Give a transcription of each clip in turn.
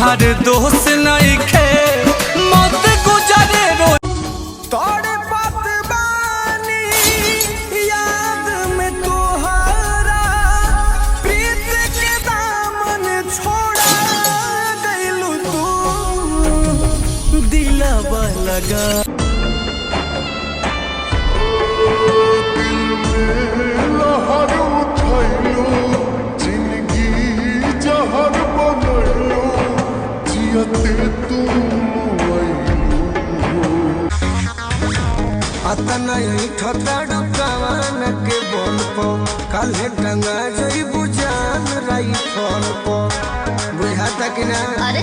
तुहार दोस्त नहीं खे मत गुजरे रो तोड़े पतवानी याद में तोहरा प्रीत के दामन छोड़ा गइलू तू दिलवा लगा अतना ठताड़ू कवान के बोल पो काले टंगा जई बुझान राई फोन पो बुझाता कि ना अरे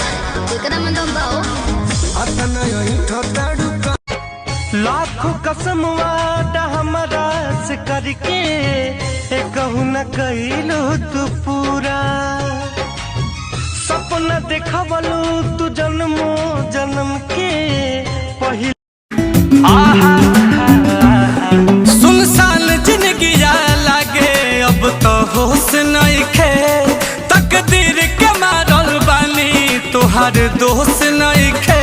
एकरा में दम बाओ अतना ठताड़ू लाखों कसम वादा हमारा से करके कहूँ न कइलो तू पूरा सपना देखवलू तू जन्मो जन्म के पहले सुनसान जिंदगी लागे अब तो होश नहीं खे तकदीर के मारल बानी तुहार दोस्त नहीं खे